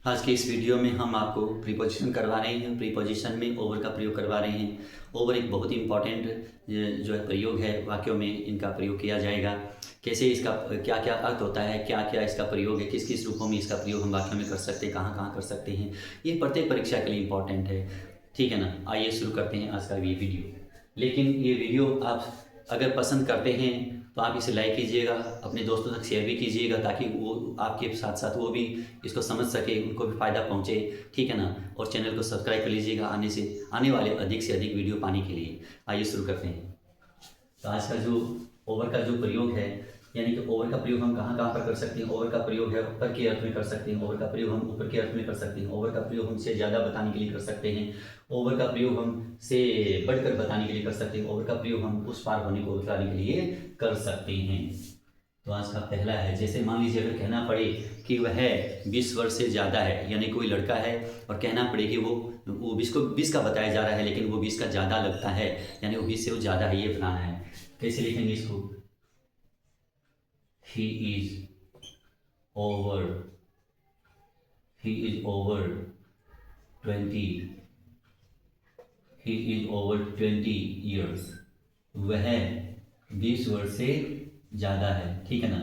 आज के इस वीडियो में हम आपको प्रीपोजिशन करवा रहे हैं। प्रीपोजिशन में ओवर का प्रयोग करवा रहे हैं। ओवर एक बहुत ही इम्पॉर्टेंट जो है प्रयोग है, वाक्यों में इनका प्रयोग किया जाएगा। कैसे इसका क्या क्या अर्थ होता है, क्या क्या इसका प्रयोग है, किस किस रूपों में इसका प्रयोग हम वाक्यों में कर सकते हैं, कहाँ कहाँ कर सकते हैं, ये प्रत्येक परीक्षा के लिए इम्पॉर्टेंट है। ठीक है ना। आइए शुरू करते हैं आज का ये वीडियो। लेकिन ये वीडियो आप अगर पसंद करते हैं तो आप इसे लाइक कीजिएगा, अपने दोस्तों तक शेयर भी कीजिएगा, ताकि वो आपके साथ साथ वो भी इसको समझ सके, उनको भी फ़ायदा पहुँचे। ठीक है ना। और चैनल को सब्सक्राइब कर लीजिएगा आने वाले अधिक से अधिक वीडियो पाने के लिए। आइए शुरू करते हैं। तो आज का जो ओवर का जो प्रयोग है, यानी कि ओवर का प्रयोग हम कहाँ कहाँ पर कर सकते हैं। ओवर का प्रयोग है ऊपर के अर्थ में कर सकते हैं। ओवर का प्रयोग हम ऊपर के अर्थ में कर सकते हैं। ओवर का प्रयोग हमसे ज़्यादा बताने के लिए कर सकते हैं। ओवर का प्रयोग हम से बढ़कर बताने के लिए कर सकते हैं। ओवर का प्रयोग हम उस पार होने को बताने के लिए कर सकते हैं। तो आज का पहला है, जैसे मान लीजिए अगर कहना पड़े कि वह 20 वर्ष से ज़्यादा है, यानी कोई लड़का है और कहना पड़े कि वो 20 का बताया जा रहा है, लेकिन वो 20 का ज़्यादा लगता है, यानी वो 20 से वो ज़्यादा है, ये बनाना है। कैसे लिखेंगे इसको? He is over he is over 20 he is over 20 years. वह 20 वर्ष से ज़्यादा है। ठीक है ना।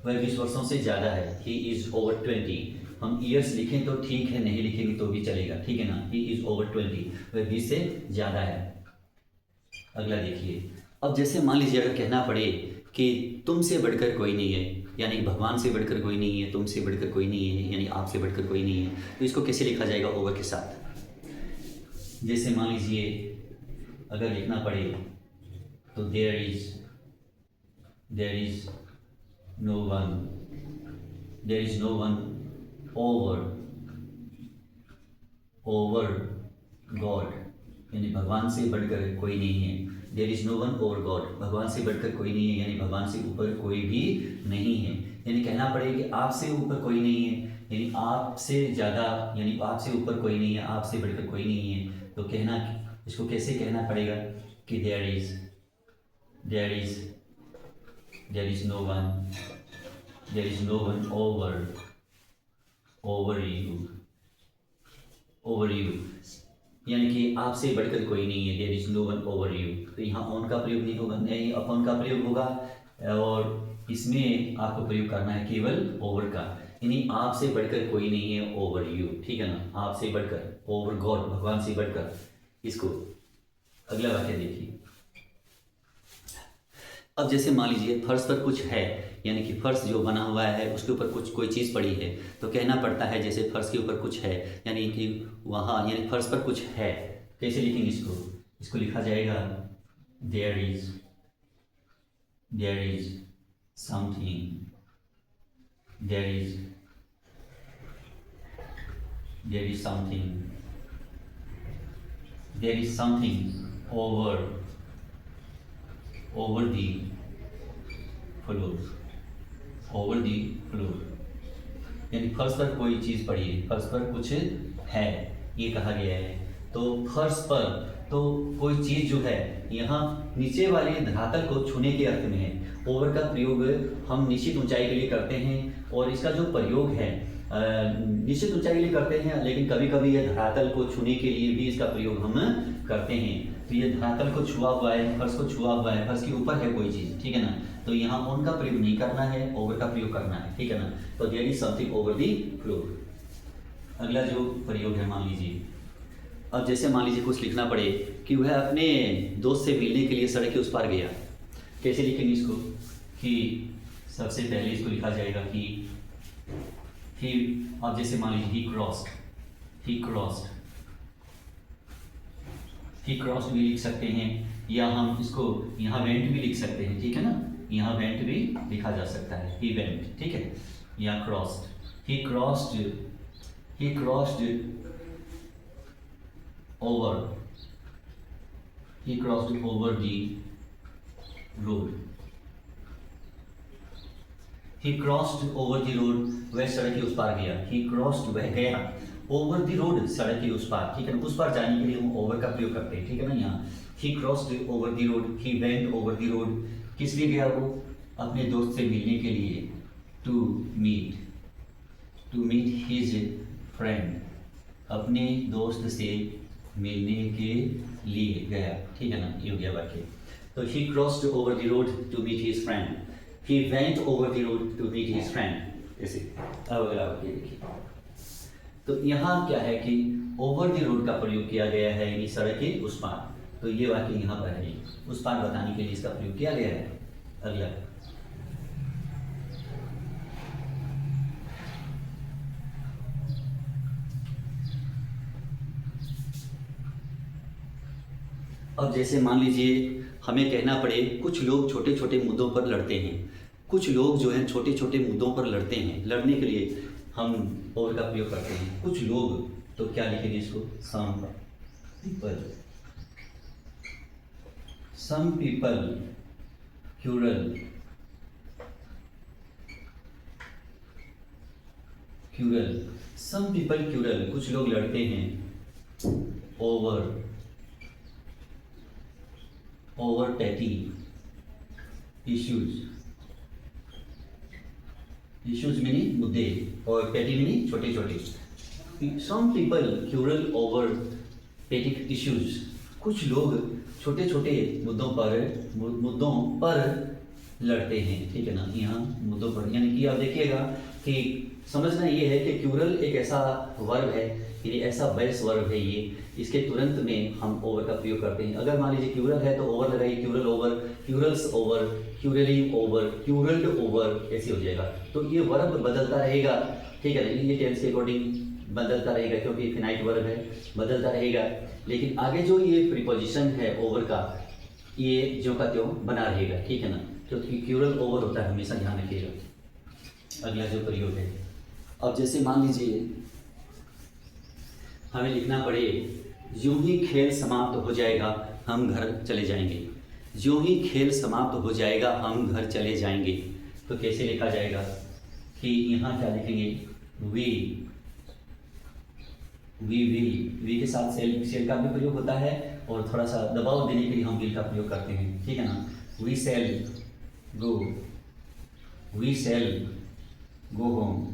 वह 20 वर्षों से ज़्यादा है। He is over 20। हम ईयर्स लिखें तो ठीक है, नहीं लिखेंगे तो भी चलेगा। ठीक है ना। ही इज़ ओवर 20, वह 20 से ज़्यादा है। अगला देखिए। अब जैसे मान लीजिए अगर कहना पड़े कि तुमसे बढ़कर कोई नहीं है, यानी भगवान से बढ़कर कोई नहीं है, तुमसे बढ़कर कोई नहीं है, यानी आपसे बढ़कर कोई नहीं है, तो इसको कैसे लिखा जाएगा ओवर के साथ? जैसे मान लीजिए अगर लिखना पड़े तो there is no one over God, यानी भगवान से बढ़कर कोई नहीं है। There is no one over God, भगवान से बढ़कर कोई नहीं है, यानी भगवान से ऊपर कोई भी नहीं है। यानी कहना पड़ेगा कि आपसे ऊपर कोई नहीं है, यानी आपसे ज़्यादा, यानी आपसे ऊपर कोई नहीं है, आपसे बढ़कर कोई नहीं है। तो कहना, इसको कैसे कहना पड़ेगा कि there is no one over you, यानी कि आपसे बढ़कर कोई नहीं है। There is no one over you. तो यहाँ ऑन का प्रयोग नहीं होगा, नहीं अपॉन का प्रयोग होगा, और इसमें आपको प्रयोग करना है केवल ओवर का, यानी आपसे बढ़कर कोई नहीं है ओवर यू। ठीक है ना। आपसे बढ़कर, ओवर गॉड, भगवान से बढ़कर। इसको अगला वाक्य देखिए। अब जैसे मान लीजिए फर्श पर कुछ है, यानी कि फर्श जो बना हुआ है उसके ऊपर कुछ कोई चीज़ पड़ी है, तो कहना पड़ता है जैसे फर्श के ऊपर कुछ है, यानी कि वहाँ, यानी फर्श पर कुछ है। कैसे लिखेंगे इसको? इसको लिखा जाएगा there is something over the floor, यानी फर्श पर कोई चीज़ पड़ी है, फर्श पर कुछ है, ये कहा गया है। तो फर्श पर तो कोई चीज़ जो है, यहाँ नीचे वाले धरातल को छूने के अर्थ में है। ओवर का प्रयोग हम निश्चित ऊंचाई के लिए करते हैं, और इसका जो प्रयोग है निश्चित ऊंचाई के लिए करते हैं, लेकिन कभी कभी यह धरातल को छूने के लिए भी इसका प्रयोग हम करते हैं। तो ये धरातल को छुआ हुआ है, फर्श को छुआ हुआ है, फर्श के ऊपर है कोई चीज़। ठीक है ना। तो यहाँ ऑन का प्रयोग नहीं करना है, ओवर का प्रयोग करना है। ठीक है ना। तो there is something over the floor. अगला जो प्रयोग है, मान लीजिए अब जैसे मान लीजिए कुछ लिखना पड़े कि वह अपने दोस्त से मिलने के लिए सड़क के उस पार गया। कैसे लिखेंगे इसको? कि सबसे पहले इसको लिखा जाएगा कि अब जैसे मान लीजिए ही क्रॉस्ड भी लिख सकते हैं, या हम इसको यहाँ वेंट भी लिख सकते हैं। ठीक है ना। यहाँ वेंट भी लिखा जा सकता है, ही वेंट। ठीक है। या crossed, he crossed over the road. He crossed over the road, वह सड़क के उस पार गया। ही क्रॉस्ड, वह गया, ओवर द रोड, सड़क के उस पार। ठीक है ना। उस पार जाने के लिए हम ओवर का प्रयोग करते हैं। ठीक है ना। यहाँ he crossed over the road, he went over the road. किस लिए गया वो? अपने दोस्त से मिलने के लिए। टू मीट हिज फ्रेंड, अपने दोस्त से मिलने के लिए गया, ठीक है ना, ये हो गया वाक्य। तो he crossed over the road to meet his friend, he went over the road to meet his friend, ऐसे। अब अगला वाक्य देखिए, तो यहाँ क्या है कि ओवर द रोड का प्रयोग किया गया है, यानी सड़क के उस पार। तो ये वाक्य यहाँ पर है, उस पार बताने के लिए इसका प्रयोग किया गया है। अगला, अब जैसे मान लीजिए हमें कहना पड़े कुछ लोग छोटे छोटे मुद्दों पर लड़ते हैं, कुछ लोग जो हैं छोटे छोटे मुद्दों पर लड़ते हैं, लड़ने के लिए हम ओवर का प्रयोग करते हैं। कुछ लोग, तो क्या लिखेंगे इसको, some people, some people quarrel, quarrel, some people quarrel, कुछ लोग लड़ते हैं, over, over petty issues, issues meaning मुद्दे, और petty मीनिंग छोटे छोटे। some people quarrel over petty issues, कुछ लोग छोटे छोटे मुद्दों पर लड़ते हैं, ठीक है ना, यहाँ मुद्दों पर, यानी कि आप देखिएगा कि समझना ये है कि क्यूरल एक ऐसा वर्ब है, यानी ऐसा बेस वर्ब है ये, इसके तुरंत में हम ओवर का प्रयोग करते हैं। अगर मान लीजिए क्यूरल है तो ओवर लगाइए, quarrel over, quarrels over, quarrelling over, quarrelled over, ऐसे हो जाएगा। तो ये वर्ब बदलता रहेगा, ठीक है, ये टेंस के अकॉर्डिंग बदलता रहेगा, क्योंकि फिनाइट वर्ब है, बदलता रहेगा। लेकिन आगे जो ये प्रीपोजिशन है ओवर का, ये जो का त्यों बना रहेगा, ठीक है ना, क्योंकि क्यूरल ओवर होता है, हमेशा ध्यान रखिएगा। अगला जो प्रयोग है, अब जैसे मान लीजिए हमें लिखना पड़े यूं ही खेल समाप्त हो जाएगा हम घर चले जाएंगे, यूं ही खेल समाप्त हो जाएगा हम घर चले जाएंगे। तो कैसे लिखा जाएगा कि यहाँ क्या लिखेंगे, वी विल, वी के साथ सेल का भी प्रयोग होता है, और थोड़ा सा दबाव देने के लिए हम विल का प्रयोग करते हैं, ठीक है ना। We shall go, we shall go home,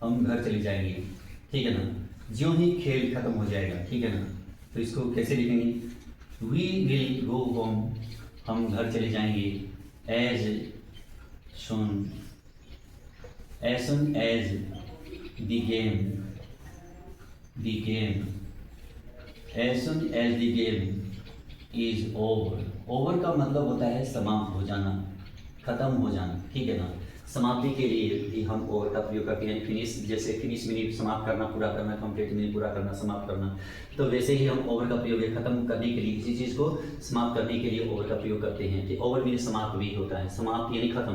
हम घर चले जाएंगे, ठीक है ना, ज्यों ही खेल खत्म हो जाएगा, ठीक है ना। तो इसको कैसे लिखेंगे, वी विल गो होम, हम घर चले जाएंगे, as soon as the game, as soon as the game is over, over का मतलब होता है समाप्त हो जाना, खत्म हो जाना, ठीक है ना। समाप्ति के लिए भी हम ओवर का प्रयोग करते हैं, फिनिश, जैसे फिनिश मीनिंग समाप्त करना, पूरा करना, कंप्लीट मीनिंग पूरा करना, समाप्त करना। तो वैसे ही हम ओवर का प्रयोग है खत्म करने के लिए, किसी चीज़ को समाप्त करने के लिए ओवर का प्रयोग करते हैं। कि ओवर मीनिंग समाप्त भी होता है, समाप्त यानी खत्म।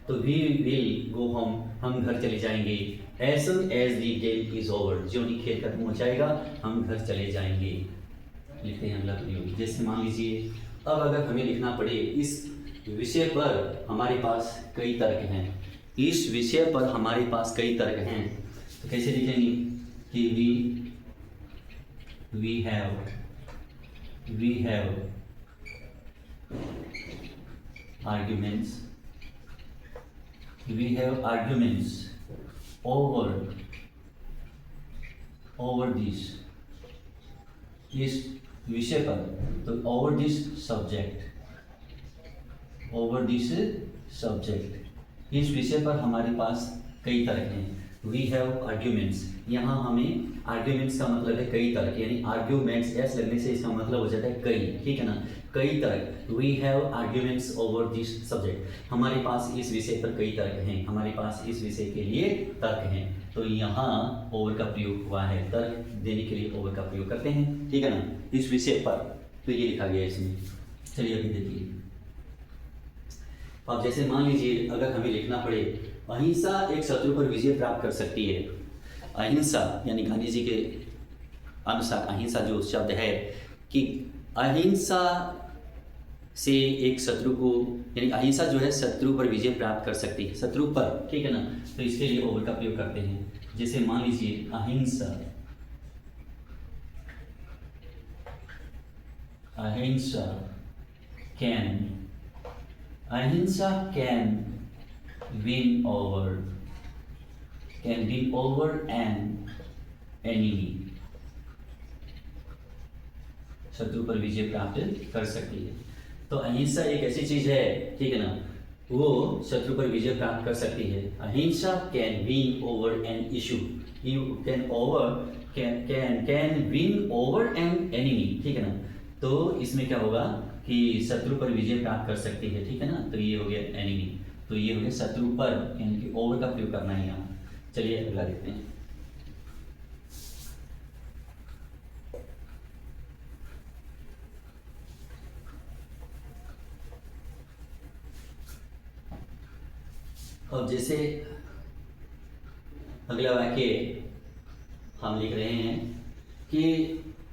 तो वी विल गो होम, हम घर चले जाएंगे, as soon as the game is over, जो ही खेल खत्म हो जाएगा हम घर चले जाएंगे। लिखते हैं अगला प्रयोग, जैसे मान लीजिए अब अगर हमें लिखना पड़े इस विषय पर हमारे पास कई तर्क हैं, इस विषय पर हमारे पास कई तर्क हैं, तो कैसे लिखेंगे कि we have arguments, we have arguments over this, इस विषय पर, तो over this subject, over this subject, इस विषय पर हमारे पास कई तर्क हैं। वी हैव आर्ग्यूमेंट्स, यहाँ हमें आर्ग्यूमेंट्स का मतलब है कई तर्क, यानी आर्ग्यूमेंट्स एस लगने से इसका मतलब हो जाता है कई, ठीक है ना, कई तर्क। We have arguments over this subject, हमारे पास इस विषय पर कई तर्क हैं, हमारे पास इस विषय के लिए तर्क हैं। तो यहाँ ओवर का प्रयोग हुआ है, तर्क देने के लिए ओवर का प्रयोग करते हैं, ठीक है ना, इस विषय पर। तो ये लिखा गया है इसमें। चलिए अभी देखिए, अब जैसे मान लीजिए अगर हमें लिखना पड़े अहिंसा एक शत्रु पर विजय प्राप्त कर सकती है। अहिंसा यानी गांधी जी के अनुसार अहिंसा जो शब्द है कि अहिंसा से एक शत्रु को, यानी अहिंसा जो है शत्रु पर विजय प्राप्त कर सकती है, शत्रु पर, ठीक है ना। तो इसके लिए ओवर का प्रयोग करते हैं, जैसे मान लीजिए अहिंसा can win over can win over an enemy, शत्रु पर विजय प्राप्त कर सकती है। तो अहिंसा एक ऐसी चीज है, ठीक है ना, वो शत्रु पर विजय प्राप्त कर सकती है। अहिंसा can win over an issue, you can win over an enemy, ठीक है ना। तो इसमें क्या होगा कि शत्रु पर विजय प्राप्त कर सकती है, ठीक है ना। तो ये हो गया एनिमी, तो ये हो गया शत्रु पर, यानी कि ओवर का प्रयोग करना है यहाँ। चलिए अगला देखते हैं। अब जैसे अगला वाक्य हम लिख रहे हैं कि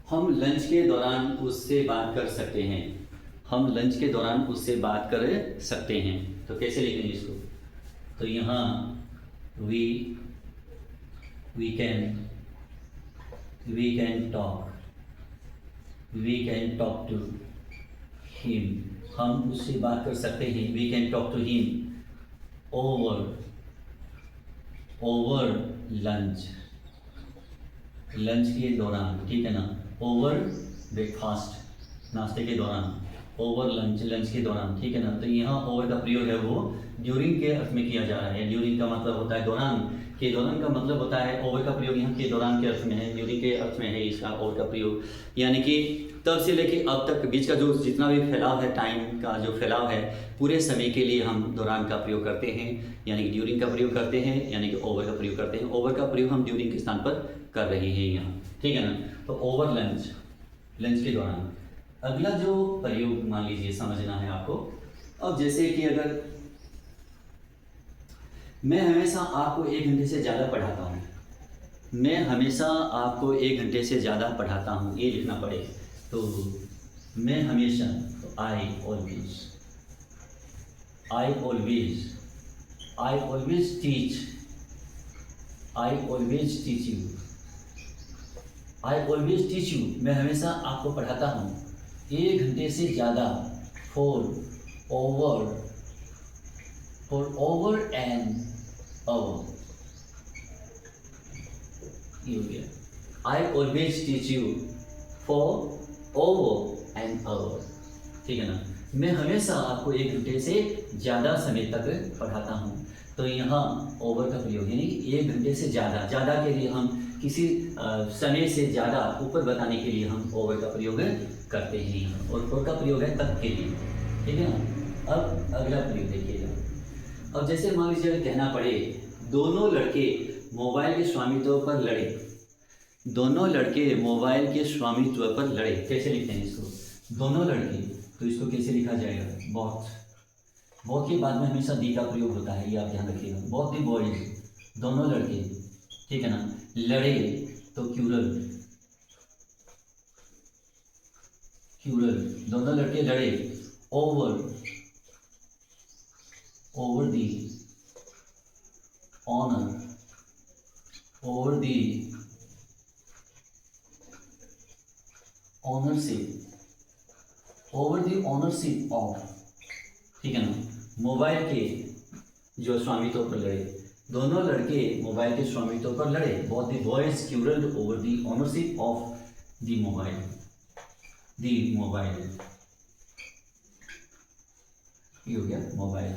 हम लंच के दौरान उससे बात कर सकते हैं, हम लंच के दौरान उससे बात कर सकते हैं। तो कैसे लिखेंगे इसको? तो यहाँ we can talk to him, हम उससे बात कर सकते हैं। We can talk to him over lunch के दौरान, ठीक है ना। ओवर ब्रेकफास्ट, नाश्ते के दौरान, ओवर लंच के दौरान, ठीक है ना। तो यहाँ ओवर का प्रयोग है वो ड्यूरिंग के अर्थ में किया जा रहा है। ड्यूरिंग का मतलब होता है दौरान, के दौरान का मतलब होता है ओवर का प्रयोग यहाँ के दौरान के अर्थ में है, ड्यूरिंग के अर्थ में है इसका ओवर का प्रयोग। यानी कि तब से लेके अब तक बीच का जो जितना भी फैलाव है, टाइम का जो फैलाव है, पूरे समय के लिए हम दौरान का प्रयोग करते हैं, यानी कि ड्यूरिंग का प्रयोग करते हैं, यानी कि ओवर का प्रयोग करते हैं। ओवर का प्रयोग हम ड्यूरिंग के स्थान पर कर रहे हैं यहाँ, ठीक है ना। तो ओवर लंच के दौरान। अगला जो प्रयोग मान लीजिए समझना है आपको। अब जैसे कि अगर मैं हमेशा आपको 1 घंटे से ज़्यादा पढ़ाता हूँ, मैं हमेशा आपको 1 घंटे से ज़्यादा पढ़ाता हूँ, ये लिखना पड़े। तो मैं हमेशा, तो आई ऑलवेज टीच यू, मैं हमेशा आपको पढ़ाता हूँ 1 घंटे से ज़्यादा। फॉर ओवर एन आवर, ये हो गया। I always teach you for over an hour, ठीक है ना। मैं हमेशा आपको 1 घंटे से ज़्यादा समय तक पढ़ाता हूँ। तो यहाँ ओवर का प्रयोग, यानी 1 घंटे से ज़्यादा के लिए हम किसी समय से ज़्यादा ऊपर बताने के लिए हम ओवर का प्रयोग करते हैं। और फॉर का प्रयोग है तक के लिए, ठीक है ना। अब अगला प्रयोग देखिएगा। अब जैसे मान लीजिए अगर कहना पड़े दोनों लड़के मोबाइल के स्वामित्व पर लड़े, दोनों लड़के मोबाइल के स्वामित्व पर लड़े, कैसे लिखते हैं इसको? दोनों लड़के, तो इसको कैसे लिखा जाएगा? बहुत के बाद में हमेशा दी का प्रयोग होता है, ये आप ध्यान रखिएगा। बहुत दी बॉयज, दोनों लड़के, ठीक है ना। लड़े तो क्यूरल, दोनों लड़के लड़े। ओवर दी ऑनरशिप ऑफ, ठीक है ना, मोबाइल के जो स्वामित्व पर लड़े। दोनों लड़के मोबाइल के स्वामित्व पर लड़े। Both the boys quarrelled over the ownership of the mobile, ये हो गया मोबाइल।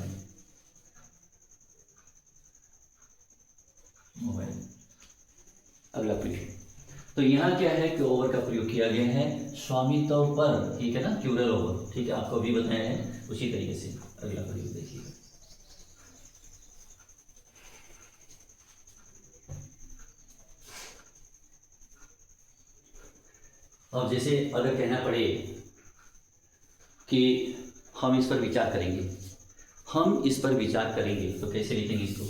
अगला प्रयोग, तो यहाँ क्या है कि ओवर का प्रयोग किया गया है स्वामित्व पर, ठीक है ना, क्यूरल ओवर, ठीक है, आपको अभी बताया है उसी तरीके से। अगला प्रयोग देखिए। अब जैसे अगर कहना पड़े कि हम इस पर विचार करेंगे, तो कैसे लिखेंगे इसको?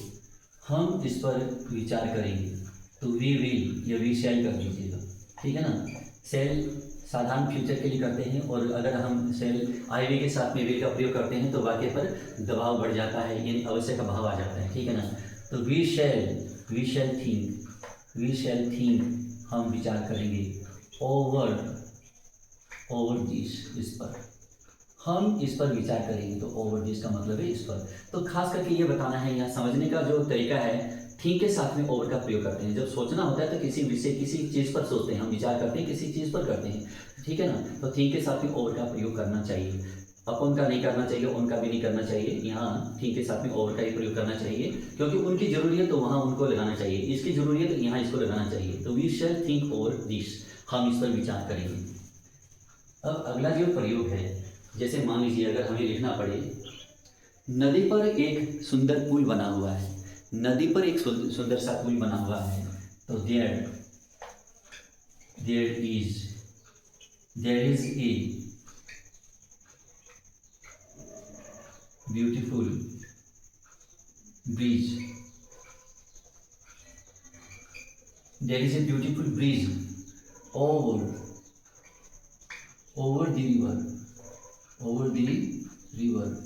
हम इस पर विचार करेंगे, तो वी विल, या वी शैल कर दीजिएगा, ठीक है ना। शैल साधारण फ्यूचर के लिए करते हैं, और अगर हम शैल आईवी के साथ में विल का प्रयोग करते हैं तो वाक्य पर दबाव बढ़ जाता है, यानी आवश्यक भाव आ जाता है, ठीक है ना। तो वी शैल थिंक, हम विचार करेंगे। ओवर दिस, इस पर, हम इस पर विचार करेंगे, तो ओवर दिस का मतलब है इस पर। तो खास करके ये बताना है, यहाँ समझने का जो तरीका है थिंक के साथ में ओवर का प्रयोग करते हैं। जब सोचना होता है तो किसी विषय किसी चीज़ पर सोचते हैं, हम विचार करते हैं किसी चीज़ पर करते हैं, ठीक है ना। तो थिंक के साथ में ओवर का प्रयोग करना चाहिए। अपन का नहीं करना चाहिए, उनका भी नहीं करना चाहिए। यहाँ थिंक के साथ में ओवर का ही प्रयोग करना चाहिए, क्योंकि उनकी जरूरत तो वहाँ उनको लगाना चाहिए, इसकी जरूरत तो यहाँ इसको लगाना चाहिए। तो we shall think over this, हम इस पर विचार करेंगे। अब अगला जो प्रयोग है, जैसे मान लीजिए अगर हमें लिखना पड़े, नदी पर एक सुंदर पुल बना हुआ है, नदी पर एक सुंदर सा पुल बना हुआ है। तो there is a beautiful bridge, there is a beautiful bridge over the river.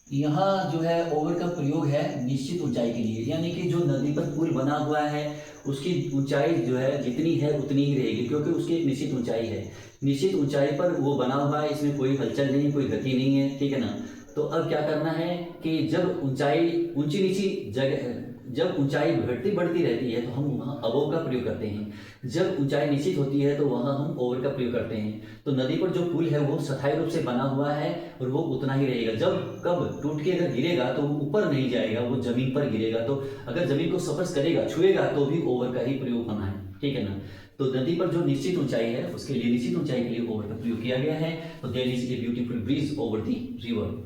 यहाँ जो है ओवर का प्रयोग है निश्चित ऊंचाई के लिए, यानी कि जो नदी पर पुल बना हुआ है उसकी ऊंचाई जो है जितनी है उतनी ही रहेगी, क्योंकि उसकी एक निश्चित ऊंचाई है। निश्चित ऊंचाई पर वो बना हुआ है, इसमें कोई हलचल नहीं, कोई गति नहीं है, ठीक है ना। तो अब क्या करना है कि जब ऊंचाई ऊंची नीची जगह, जब ऊंचाई बढ़ती बढ़ती रहती है तो हम वहाँ अबोव का प्रयोग करते हैं। जब ऊंचाई निश्चित होती है तो वहाँ हम ओवर का प्रयोग करते हैं। तो नदी पर जो पुल है वो स्थायी रूप से बना हुआ है और वो उतना ही रहेगा। जब कब टूट के अगर गिरेगा तो वो ऊपर नहीं जाएगा, वो जमीन पर गिरेगा। तो अगर जमीन को स्पर्श करेगा, छुएगा, तो भी ओवर का ही प्रयोग होना है, ठीक है ना। तो नदी पर जो निश्चित ऊंचाई है उसके लिए, निश्चित ऊंचाई के लिए ओवर का प्रयोग किया गया है। तो there is a beautiful bridge over the river.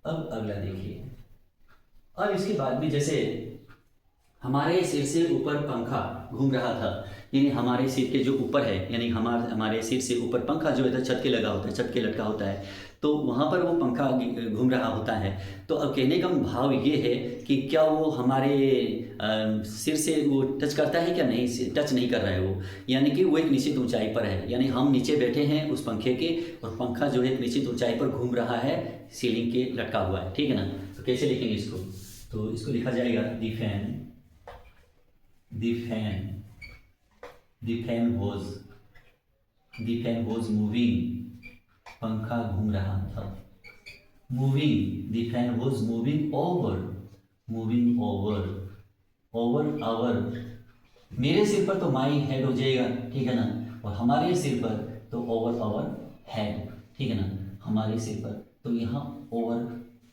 अब अगला देखिए, अब इसके बाद में जैसे हमारे सिर से ऊपर पंखा घूम रहा था, यानी हमारे सिर के जो ऊपर है, यानी हमारे सिर से ऊपर पंखा जो है छत के लगा होता है, छत के लटका होता है, तो वहाँ पर वो पंखा घूम रहा होता है। तो अब कहने का भाव ये है कि क्या वो हमारे सिर से वो टच करता है क्या, नहीं, टच नहीं कर रहा है वो, यानी कि वो एक निश्चित ऊंचाई पर है। यानी हम नीचे बैठे हैं उस पंखे के और पंखा जो है एक निश्चित ऊंचाई पर घूम रहा है, सीलिंग के लटका हुआ है, ठीक है ना। तो कैसे लिखेंगे इसको, तो इसको लिखा जाएगा द फैन वॉज मूविंग, पंखा घूम रहा था। Moving, the fan was moving over our. मेरे सिर पर तो माई हेड हो जाएगा, ठीक है ना, और हमारे सिर पर तो ओवर आवर हेड, ठीक है ना, हमारे सिर पर। तो यहाँ ओवर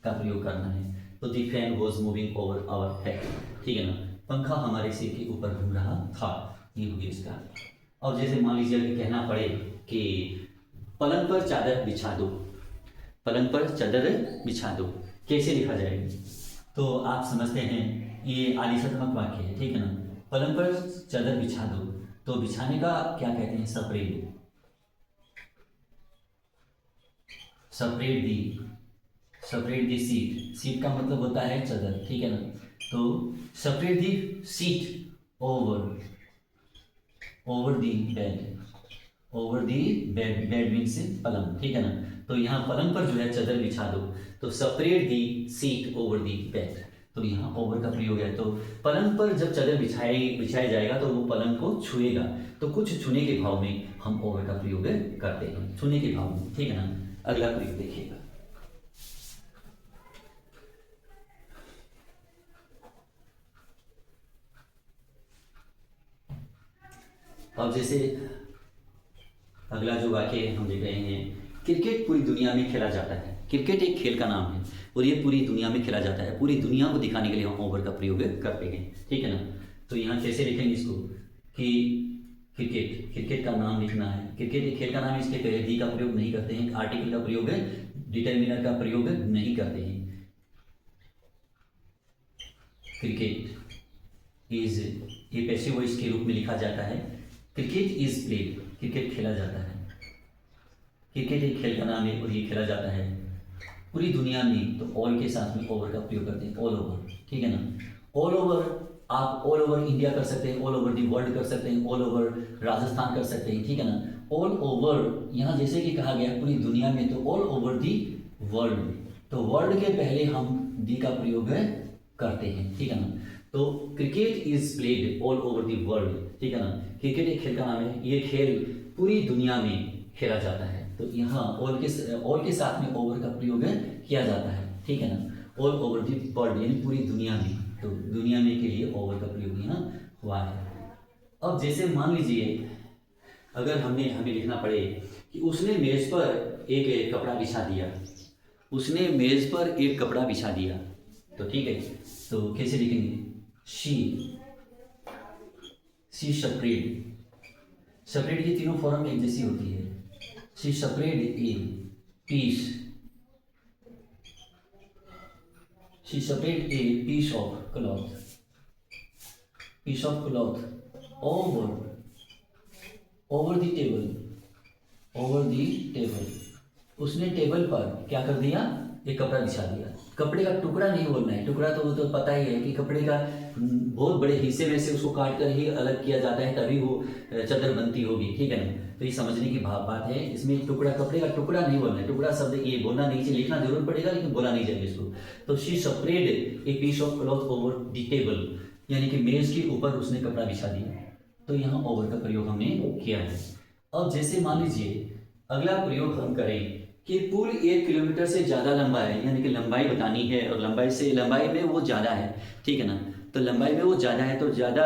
का प्रयोग करना है। तो the fan was moving over our head, ठीक है ना, पंखा हमारे सिर के ऊपर घूम रहा था, ये हो गया इसका। और जैसे मान लीजिए अगर कहना पड़े कि पलंग पर चादर बिछा दो, पलंग पर चादर बिछा दो, कैसे लिखा जाएगा, तो आप समझते हैं ये आलिशात्मक वाक्य है, ठीक है ना। पलंग पर चादर बिछा दो, तो बिछाने का क्या कहते हैं, सेपरेट दी सीट। सीट का मतलब होता है चादर, ठीक है ना। तो separate the seat over the bed, bed means पलंग, ठीक है ना। तो यहाँ पलंग पर जो है चादर बिछा दो, तो separate the seat over the bed, तो यहाँ ओवर का प्रयोग है। तो पलंग पर जब चादर बिछाया जाएगा तो वो पलंग को छुएगा, तो कुछ छूने के भाव में हम ओवर का प्रयोग करते हैं, छूने के भाव में, ठीक है ना। अगला प्रयोग देखिएगा, अब जैसे अगला जो वाक्य हम देख रहे हैं, क्रिकेट पूरी दुनिया में खेला जाता है। क्रिकेट एक खेल का नाम है और ये पूरी दुनिया में खेला जाता है। पूरी दुनिया को दिखाने के लिए हम ओवर का प्रयोग करते हैं, ठीक है ना। तो यहाँ कैसे लिखेंगे इसको कि क्रिकेट का नाम लिखना है। क्रिकेट एक खेल का नाम है, इसके पहले दी का प्रयोग नहीं करते हैं, आर्टिकल का प्रयोग है, डिटर्मिनर का प्रयोग नहीं करते हैं। क्रिकेट इज ये पैसिव वॉइस के रूप में लिखा जाता है। क्रिकेट इज प्लेड, क्रिकेट खेला जाता है। क्रिकेट एक खेल का नाम है और ये खेला जाता है पूरी दुनिया में, तो ऑल के साथ में ओवर का प्रयोग करते हैं, ऑल ओवर, ठीक है ना। ऑल ओवर, आप ऑल ओवर इंडिया कर सकते हैं, ऑल ओवर दी वर्ल्ड कर सकते हैं, ऑल ओवर राजस्थान कर सकते हैं, ठीक है ना। ऑल ओवर यहाँ जैसे कि कहा गया पूरी दुनिया में, तो ऑल ओवर दी वर्ल्ड, तो वर्ल्ड के पहले हम दी का प्रयोग करते हैं, ठीक है ना। तो cricket is played all over the world, ठीक है ना। क्रिकेट एक खेल का नाम है, ये खेल पूरी दुनिया में खेला जाता है। तो यहाँ ऑल के साथ में ओवर का प्रयोग किया जाता है, ठीक है ना। ऑल ओवर दी वर्ल्ड यानी पूरी दुनिया में, तो दुनिया में के लिए ओवर का प्रयोग यहाँ हुआ है। अब जैसे मान लीजिए अगर हमें लिखना पड़े कि उसने मेज़ पर एक कपड़ा बिछा दिया, उसने मेज़ पर एक कपड़ा बिछा दिया, तो ठीक है, तो कैसे लिखेंगे? She spread. स्प्रेड की तीनों फॉर्म एक जैसी होती है। She spread a piece, she spread a piece of cloth, piece of cloth over the table, उसने टेबल पर क्या कर दिया? एक कपड़ा बिछा दिया। कपड़े का टुकड़ा नहीं बोलना है, टुकड़ा तो पता ही है कि कपड़े का बहुत बड़े हिस्से में से उसको काट कर ही अलग किया जाता है, तभी वो चादर बनती होगी, ठीक है ना। तो ये समझने की बात है, इसमें टुकड़ा, कपड़े का टुकड़ा नहीं बोलना है। टुकड़ा शब्द ये बोलना नहीं चाहिए, लिखना जरूर पड़ेगा लेकिन बोला नहीं जाएगा इसको। तो she spread a piece of cloth over the table, यानी कि मेज के ऊपर उसने कपड़ा बिछा दिया। तो यहाँ ओवर का प्रयोग हमने किया है। अब जैसे मान लीजिए अगला प्रयोग हम करें कि पुल 1 किलोमीटर से ज़्यादा लंबा है, यानी कि लंबाई बतानी है और लंबाई में वो ज़्यादा है, ठीक है ना। तो लंबाई में वो ज़्यादा है तो ज़्यादा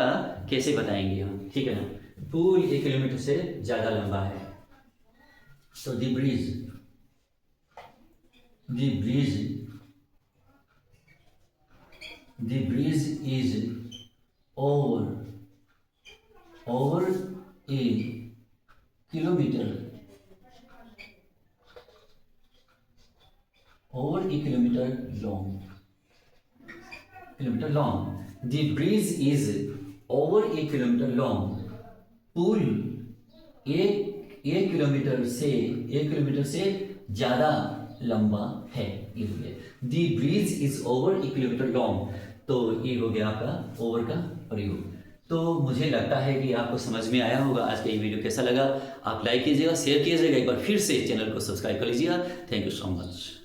कैसे बताएंगे हम, ठीक है ना। पुल 1 किलोमीटर से ज़्यादा लंबा है, तो the bridge is over A kilometre long. The bridge is over a kilometer long. पुल एक किलोमीटर से ज़्यादा लंबा है। The bridge is over a kilometer long. तो ये हो गया आपका ओवर का प्रयोग। तो मुझे लगता है कि आपको समझ में आया होगा। आज का ये वीडियो कैसा लगा आप लाइक कीजिएगा, शेयर कीजिएगा, एक बार फिर से चैनल को सब्सक्राइब कर लीजिएगा। Thank you so much.